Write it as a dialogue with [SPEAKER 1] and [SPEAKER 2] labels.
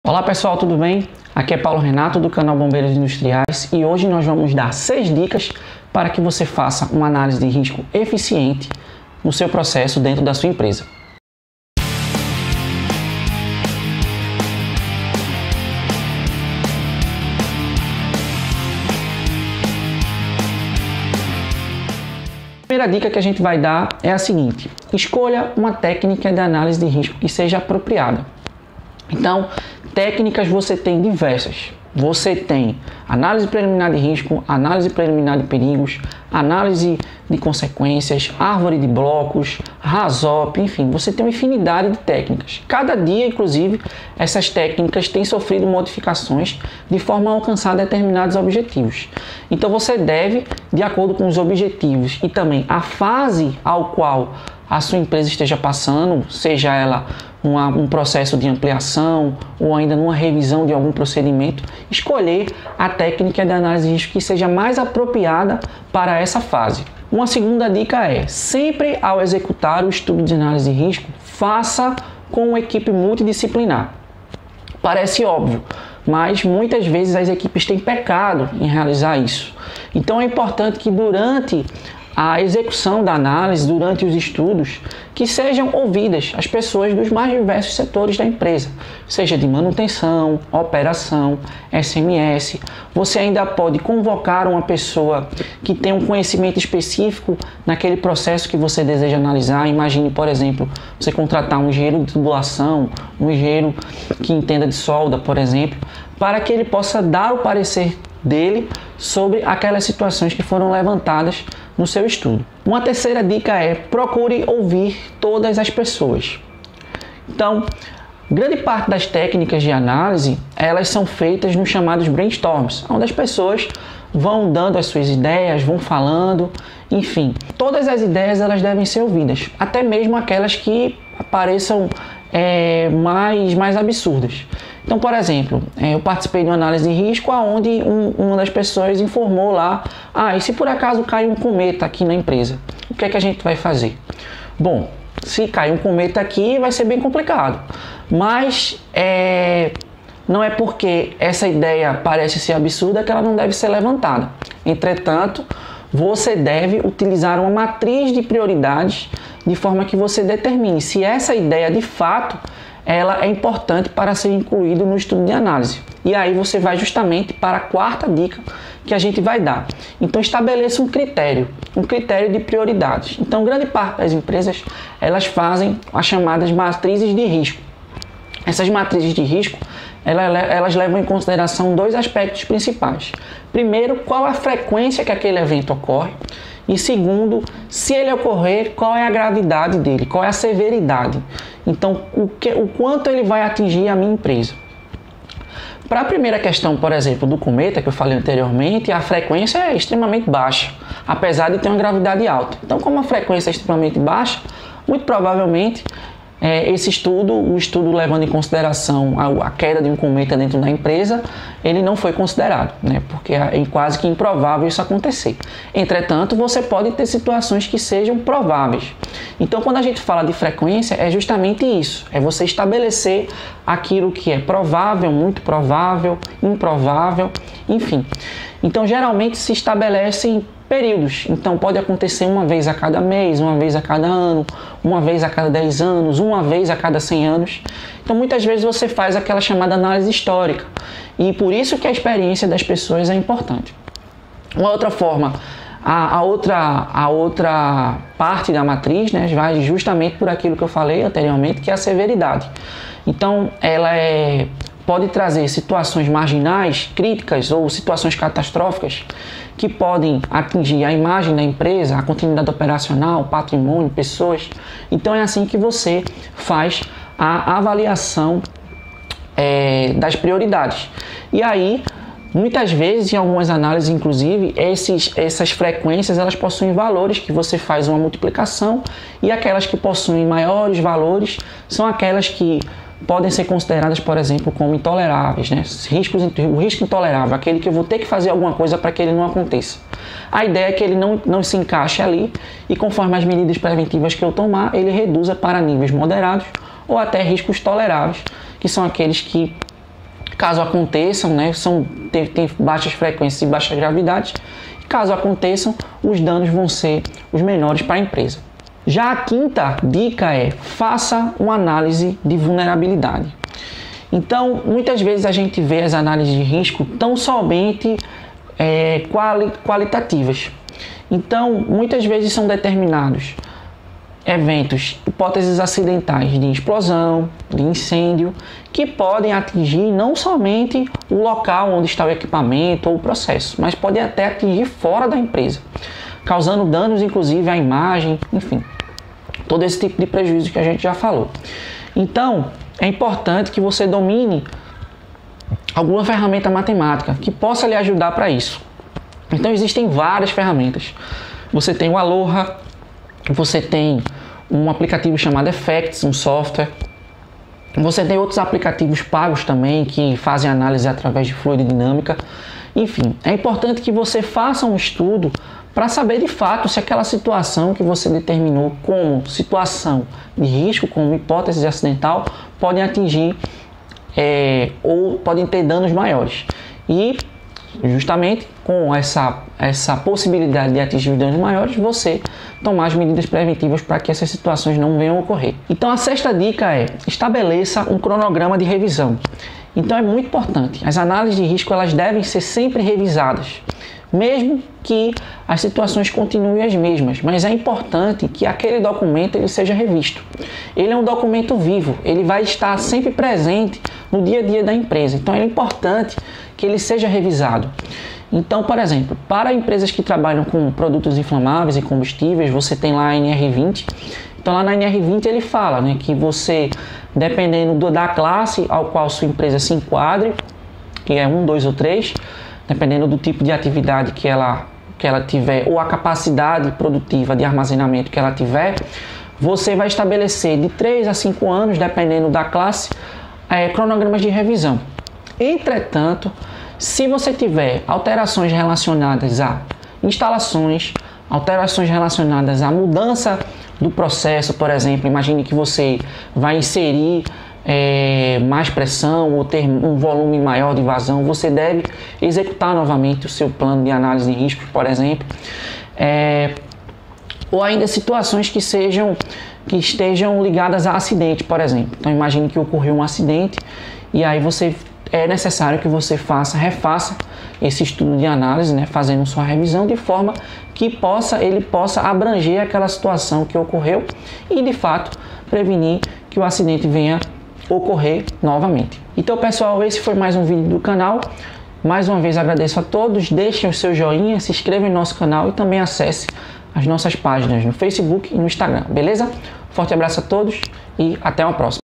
[SPEAKER 1] Olá pessoal, tudo bem? Aqui é Paulo Renato do canal Bombeiros Industriais e hoje nós vamos dar 6 dicas para que você faça uma análise de risco eficiente no seu processo dentro da sua empresa. A primeira dica que a gente vai dar é a seguinte: escolha uma técnica de análise de risco que seja apropriada. Então, técnicas você tem diversas. Você tem análise preliminar de risco, análise preliminar de perigos, análise de consequências, árvore de blocos, RASOP, enfim, você tem uma infinidade de técnicas. Cada dia, inclusive, essas técnicas têm sofrido modificações de forma a alcançar determinados objetivos. Então você deve, de acordo com os objetivos e também a fase ao qual a sua empresa esteja passando, seja ela um processo de ampliação ou ainda numa revisão de algum procedimento, escolher a técnica de análise de risco que seja mais apropriada para essa fase. Uma segunda dica é, sempre ao executar o estudo de análise de risco, faça com uma equipe multidisciplinar. Parece óbvio, mas muitas vezes as equipes têm pecado em realizar isso. Então é importante que durante a execução da análise, durante os estudos, que sejam ouvidas as pessoas dos mais diversos setores da empresa, seja de manutenção, operação, SMS. Você ainda pode convocar uma pessoa que tem um conhecimento específico naquele processo que você deseja analisar. Imagine, por exemplo, você contratar um engenheiro de tubulação, um engenheiro que entenda de solda, por exemplo, para que ele possa dar o parecer dele sobre aquelas situações que foram levantadas no seu estudo. Uma terceira dica é procure ouvir todas as pessoas. Então, grande parte das técnicas de análise, elas são feitas nos chamados brainstorms, onde as pessoas vão dando as suas ideias, vão falando, enfim. Todas as ideias elas devem ser ouvidas, até mesmo aquelas que pareçam mais absurdas. Então, por exemplo, eu participei de uma análise de risco onde uma das pessoas informou lá: e se por acaso cair um cometa aqui na empresa, o que é que a gente vai fazer? Bom, se cair um cometa aqui vai ser bem complicado, mas não é porque essa ideia parece ser absurda que ela não deve ser levantada. Entretanto, você deve utilizar uma matriz de prioridades de forma que você determine se essa ideia de fato ela é importante para ser incluído no estudo de análise. E aí você vai justamente para a quarta dica que a gente vai dar. Então estabeleça um critério de prioridades. Então grande parte das empresas elas fazem as chamadas matrizes de risco. Essas matrizes de risco elas levam em consideração 2 aspectos principais. Primeiro, qual a frequência que aquele evento ocorre. E segundo, se ele ocorrer, qual é a gravidade dele, qual é a severidade. Então, o quanto ele vai atingir a minha empresa. Para a primeira questão, por exemplo, do cometa, que eu falei anteriormente, a frequência é extremamente baixa, apesar de ter uma gravidade alta. Então, como a frequência é extremamente baixa, muito provavelmente o estudo levando em consideração a queda de um cometa dentro da empresa, ele não foi considerado, né? Porque é quase que improvável isso acontecer. Entretanto, você pode ter situações que sejam prováveis. Então, quando a gente fala de frequência, é justamente isso, é você estabelecer aquilo que é provável, muito provável, improvável, enfim. Então, geralmente se estabelecem períodos, então pode acontecer uma vez a cada mês, uma vez a cada ano, uma vez a cada 10 anos, uma vez a cada 100 anos. Então muitas vezes você faz aquela chamada análise histórica e por isso que a experiência das pessoas é importante. Uma outra forma, a outra parte da matriz, né, vai justamente por aquilo que eu falei anteriormente, que é a severidade. Então ela pode trazer situações marginais, críticas ou situações catastróficas que podem atingir a imagem da empresa, a continuidade operacional, patrimônio, pessoas. Então é assim que você faz a avaliação das prioridades. E aí, muitas vezes, em algumas análises, inclusive, essas frequências elas possuem valores que você faz uma multiplicação e aquelas que possuem maiores valores são aquelas que podem ser consideradas, por exemplo, como intoleráveis, né? O risco intolerável, aquele que eu vou ter que fazer alguma coisa para que ele não aconteça. A ideia é que ele não se encaixe ali e conforme as medidas preventivas que eu tomar, ele reduza para níveis moderados ou até riscos toleráveis, que são aqueles que Caso aconteçam, né, tem baixas frequências e baixas gravidades. Caso aconteçam, os danos vão ser os menores para a empresa. Já a quinta dica é: faça uma análise de vulnerabilidade. Então, muitas vezes a gente vê as análises de risco tão somente qualitativas. Então, muitas vezes são determinados eventos, hipóteses acidentais de explosão, de incêndio, que podem atingir não somente o local onde está o equipamento ou o processo, mas podem até atingir fora da empresa, causando danos inclusive à imagem, enfim, todo esse tipo de prejuízo que a gente já falou. Então, é importante que você domine alguma ferramenta matemática que possa lhe ajudar para isso. Então, existem várias ferramentas. Você tem o Aloha, você tem um aplicativo chamado Effects, um software. Você tem outros aplicativos pagos também que fazem análise através de fluidodinâmica. Enfim, é importante que você faça um estudo para saber de fato se aquela situação que você determinou como situação de risco, como hipótese acidental, pode atingir ou podem ter danos maiores. E justamente com essa possibilidade de atingir os danos maiores, você tomar as medidas preventivas para que essas situações não venham a ocorrer. Então a sexta dica é: estabeleça um cronograma de revisão. Então é muito importante, as análises de risco elas devem ser sempre revisadas, mesmo que as situações continuem as mesmas, mas é importante que aquele documento ele seja revisto. Ele é um documento vivo, ele vai estar sempre presente no dia a dia da empresa, então é importante que ele seja revisado. Então, por exemplo, para empresas que trabalham com produtos inflamáveis e combustíveis, você tem lá a NR20. Então lá na NR20 ele fala, né, que você, dependendo da classe ao qual sua empresa se enquadre, que é 1, 2 ou 3, dependendo do tipo de atividade que ela tiver ou a capacidade produtiva de armazenamento que ela tiver, você vai estabelecer de 3 a 5 anos, dependendo da classe, cronogramas de revisão. Entretanto, se você tiver alterações relacionadas a instalações, alterações relacionadas à mudança do processo, por exemplo, imagine que você vai inserir mais pressão ou ter um volume maior de vazão, você deve executar novamente o seu plano de análise de riscos, por exemplo, ou ainda situações que estejam ligadas a acidente, por exemplo. Então imagine que ocorreu um acidente e aí é necessário que você refaça esse estudo de análise, né, fazendo sua revisão de forma que ele possa abranger aquela situação que ocorreu e de fato prevenir que o acidente venha ocorrer novamente. Então pessoal, esse foi mais um vídeo do canal. Mais uma vez agradeço a todos, deixem o seu joinha, se inscrevam em nosso canal e também acesse as nossas páginas no Facebook e no Instagram, beleza? Forte abraço a todos e até uma próxima.